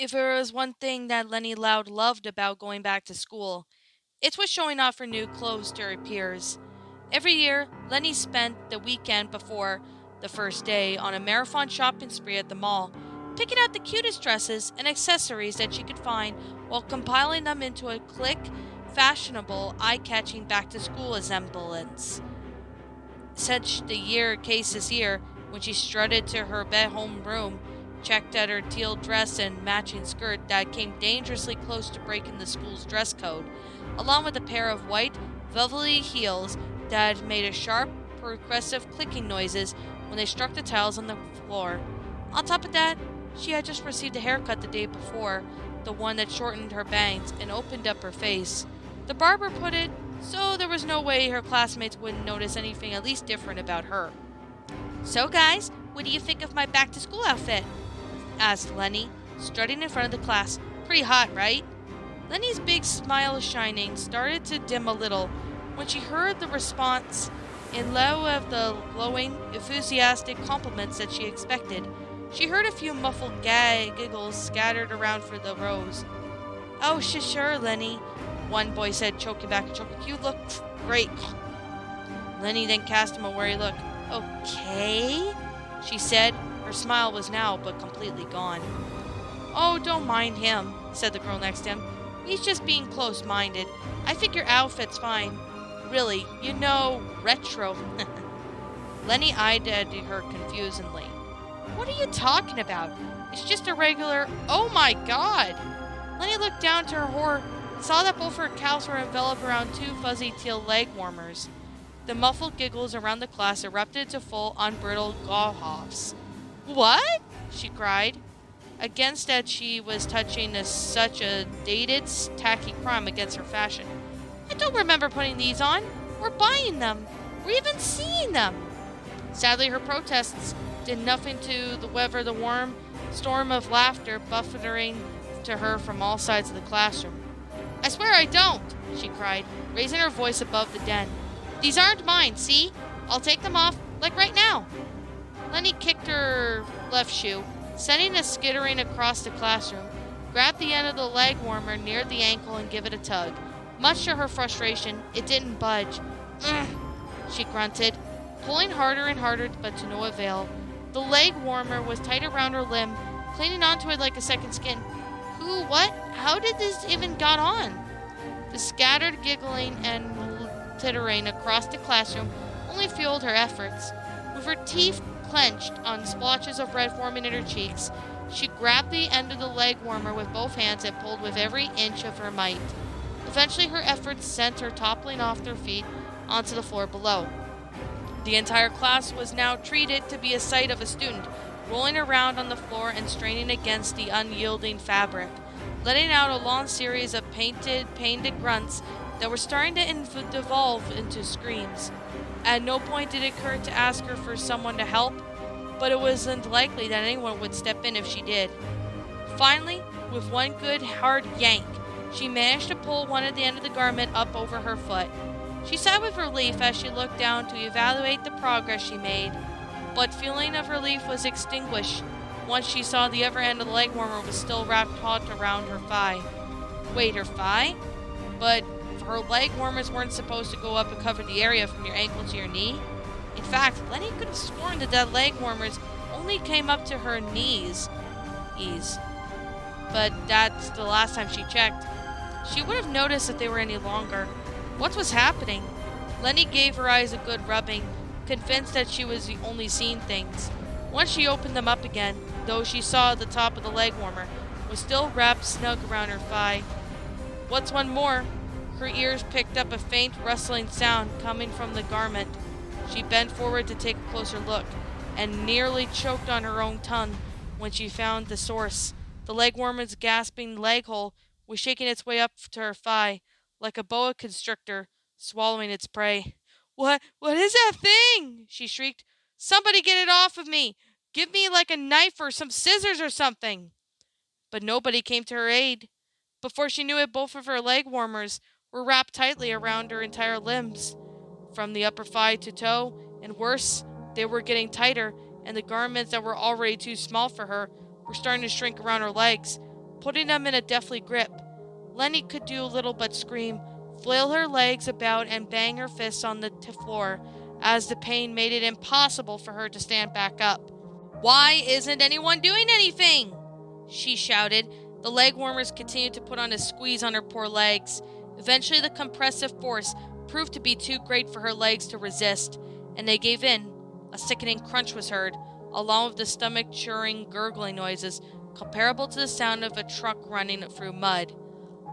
If there was one thing that Lenny Loud loved about going back to school, it was showing off her new clothes to her peers. Every year, Lenny spent the weekend before the first day on a marathon shopping spree at the mall, picking out the cutest dresses and accessories that she could find while compiling them into a click, fashionable, eye-catching back-to-school resemblance. Such the year case this year, when she strutted to her home room, checked at her teal dress and matching skirt that came dangerously close to breaking the school's dress code, along with a pair of white, velvety heels that made a sharp, progressive clicking noises when they struck the tiles on the floor. On top of that, she had just received a haircut the day before, the one that shortened her bangs and opened up her face. The barber put it so there was no way her classmates wouldn't notice anything at least different about her. "So guys, what do you think of my back-to-school outfit?" asked Lenny, strutting in front of the class. "Pretty hot, right?" Lenny's big smile shining started to dim a little when she heard the response in lieu of the glowing, enthusiastic compliments that she expected. She heard a few muffled giggles scattered around for the rows. "Oh, sure, Lenny," one boy said, choking back a choke. "You look great." Lenny then cast him a wary look. "Okay," she said. Her smile was now but completely gone. "Oh, don't mind him," said the girl next to him. "He's just being close-minded. I think your outfit's fine. Really, retro." Lenny eyed her confusedly. "What are you talking about? It's just a regular—" "Oh my God!" Lenny looked down to her horror and saw that both her cows were enveloped around two fuzzy teal leg warmers. The muffled giggles around the class erupted into full, unbridled gaw-hoffs. "What?" she cried, against that she was touching such a dated, tacky crime against her fashion. "I don't remember putting these on, or buying them, or even seeing them." Sadly, her protests did nothing to weather the warm storm of laughter buffeting to her from all sides of the classroom. "I swear I don't," she cried, raising her voice above the din. "These aren't mine, see? I'll take them off, like right now." Lenny kicked her left shoe, sending it skittering across the classroom, grabbed the end of the leg warmer near the ankle and gave it a tug. Much to her frustration, it didn't budge. "Ugh," she grunted, pulling harder and harder, but to no avail. The leg warmer was tight around her limb, clinging onto it like a second skin. How did this even got on? The scattered giggling and tittering across the classroom only fueled her efforts. With her teeth clenched on splotches of red forming in her cheeks, she grabbed the end of the leg warmer with both hands and pulled with every inch of her might. Eventually, her efforts sent her toppling off her feet onto the floor below. The entire class was now treated to be a sight of a student, rolling around on the floor and straining against the unyielding fabric, letting out a long series of pained grunts that were starting to devolve into screams. At no point did it occur to ask her for someone to help, but it wasn't likely that anyone would step in if she did. Finally, with one good hard yank, she managed to pull one at the end of the garment up over her foot. She sighed with relief as she looked down to evaluate the progress she made, but feeling of relief was extinguished once she saw the other end of the leg warmer was still wrapped taut around her thigh. Wait, her thigh? But her leg warmers weren't supposed to go up and cover the area from your ankle to your knee. In fact, Lenny could have sworn that leg warmers only came up to her knees. But that's the last time she checked. She would have noticed if they were any longer. What was happening? Lenny gave her eyes a good rubbing, convinced that she was only seeing things. Once she opened them up again, though she saw the top of the leg warmer was still wrapped snug around her thigh. What's one more? Her ears picked up a faint rustling sound coming from the garment. She bent forward to take a closer look, and nearly choked on her own tongue when she found the source. The leg warmer's gasping leg hole was shaking its way up to her thigh, like a boa constrictor swallowing its prey. What is that thing?" she shrieked. "Somebody get it off of me! Give me like a knife or some scissors or something!" But nobody came to her aid. Before she knew it, both of her leg warmers were wrapped tightly around her entire limbs, from the upper thigh to toe, and worse, they were getting tighter, and the garments that were already too small for her were starting to shrink around her legs. putting them in a deathly grip. Lenny could do little but scream, flail her legs about, and bang her fists on the floor as the pain made it impossible for her to stand back up. "Why isn't anyone doing anything?" she shouted. The leg warmers continued to put on a squeeze on her poor legs. Eventually, the compressive force proved to be too great for her legs to resist, and they gave in. A sickening crunch was heard, along with the stomach-churning gurgling noises comparable to the sound of a truck running through mud.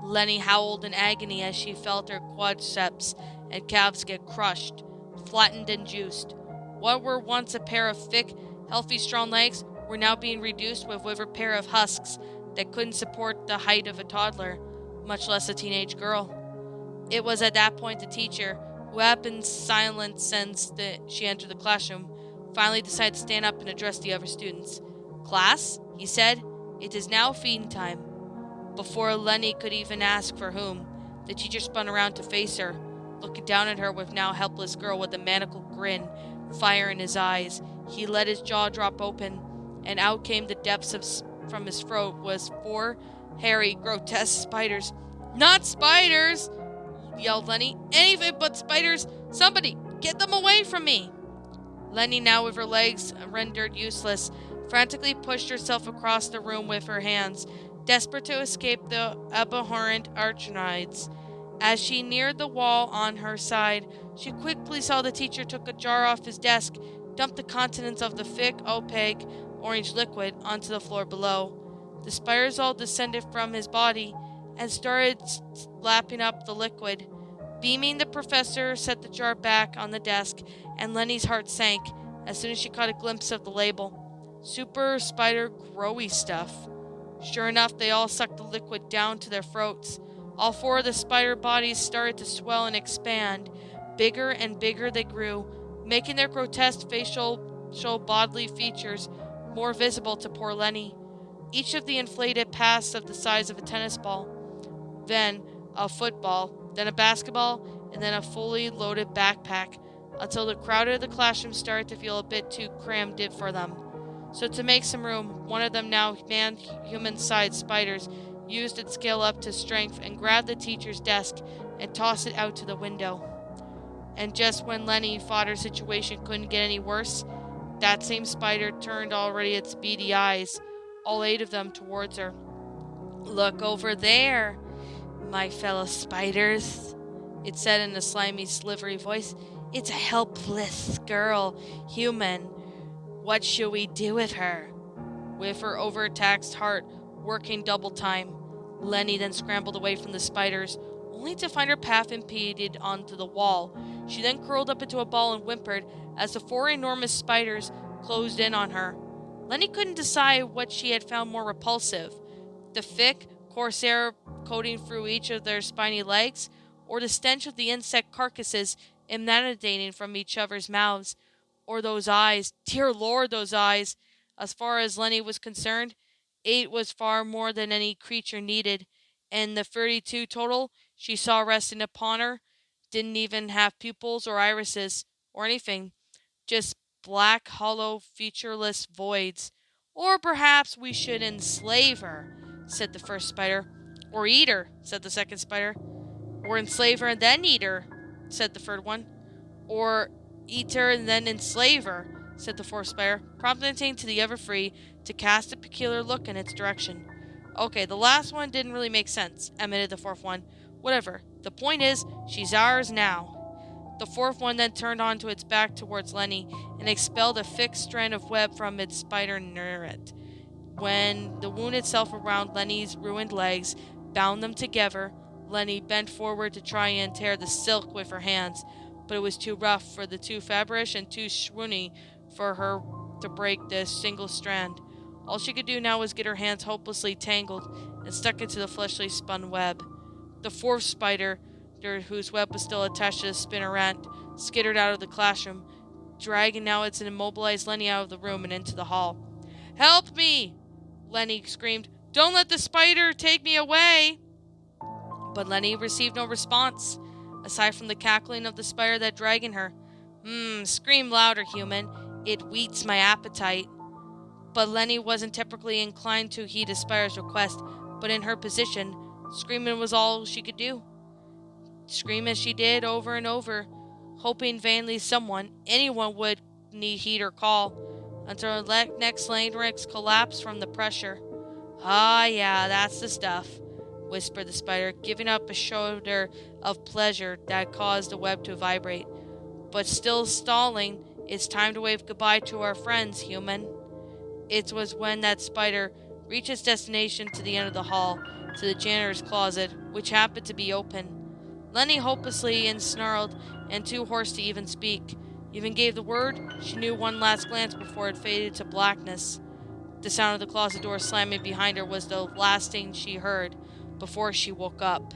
Lenny howled in agony as she felt her quadriceps and calves get crushed, flattened and juiced. What were once a pair of thick, healthy, strong legs were now being reduced to a withered pair of husks that couldn't support the height of a toddler, much less a teenage girl. It was at that point the teacher, who had been silent since she entered the classroom, finally decided to stand up and address the other students. "Class," he said, "it is now feeding time." Before Lenny could even ask for whom, the teacher spun around to face her, looking down at her with now helpless girl with a maniacal grin, fire in his eyes. He let his jaw drop open, and out came the depths from his throat was 4 hairy, grotesque spiders. "Not spiders!" yelled Lenny. "Anything but spiders! Somebody, get them away from me!" Lenny, now with her legs rendered useless, frantically pushed herself across the room with her hands, desperate to escape the abhorrent arachnids. As she neared the wall on her side, she quickly saw the teacher took a jar off his desk, dumped the contents of the thick, opaque, orange liquid onto the floor below. The spiders all descended from his body and started lapping up the liquid. Beaming, the professor set the jar back on the desk, and Lenny's heart sank as soon as she caught a glimpse of the label. Super spider growy stuff. Sure enough, they all sucked the liquid down to their throats. All 4 of the spider bodies started to swell and expand. Bigger and bigger they grew, making their grotesque facial bodily features more visible to poor Lenny. Each of the inflated passed of the size of a tennis ball, then a football, then a basketball, and then a fully loaded backpack, until the crowd of the classroom started to feel a bit too crammed in for them. So to make some room, one of them, now human-sized spiders, used its scale up to strength and grabbed the teacher's desk and tossed it out to the window. And just when Lenny thought her situation couldn't get any worse, that same spider turned already its beady eyes, all 8 of them, towards her. "Look over there, my fellow spiders," it said in a slimy, slivery voice. "It's a helpless girl, human. What should we do with her?" With her overtaxed heart working double time, Lenny then scrambled away from the spiders, only to find her path impeded onto the wall. She then curled up into a ball and whimpered as the 4 enormous spiders closed in on her. Lenny couldn't decide what she had found more repulsive, the thick, coarse air coating through each of their spiny legs, or the stench of the insect carcasses emanating from each other's mouths. Or those eyes. Dear Lord, those eyes! As far as Lenny was concerned, 8 was far more than any creature needed, and the 32 total she saw resting upon her didn't even have pupils or irises or anything, just black, hollow, featureless voids. "Or perhaps we should enslave her," said the first spider. "Or eat her," said the second spider. "Or enslave her and then eat her," said the third one. "Or eat her and then enslave her," said the fourth spider, prompting to the other 3 to cast a peculiar look in its direction. "Okay, the last one didn't really make sense," admitted the fourth one. "Whatever. The point is, she's ours now." The fourth one then turned onto its back towards Lenny and expelled a thick strand of web from its spider neret. When the wound itself around Lenny's ruined legs bound them together, Lenny bent forward to try and tear the silk with her hands, but it was too rough for the too fabrish and too swoony for her to break this single strand. All she could do now was get her hands hopelessly tangled and stuck into the fleshly spun web. The fourth spider, whose web was still attached to the spinneret, skittered out of the classroom, dragging now its immobilized Lenny out of the room and into the hall. "Help me!" Lenny screamed. "Don't let the spider take me away!" But Lenny received no response, aside from the cackling of the spider that dragging her. Scream louder, human. It wheats my appetite." But Lenny wasn't typically inclined to heed a spider's request. but in her position, screaming was all she could do. Scream as she did over and over, hoping vainly anyone would heed her call, until her next larynx collapsed from the pressure. "Ah, yeah, that's the stuff," whispered the spider, giving up a shudder of pleasure that caused the web to vibrate. "But still stalling, it's time to wave goodbye to our friends, human." It was when that spider reached its destination to the end of the hall, to the janitor's closet, which happened to be open. Lenny, hopelessly ensnarled and too hoarse to even speak, even gave the word. She knew one last glance before it faded to blackness. The sound of the closet door slamming behind her was the last thing she heard before she woke up.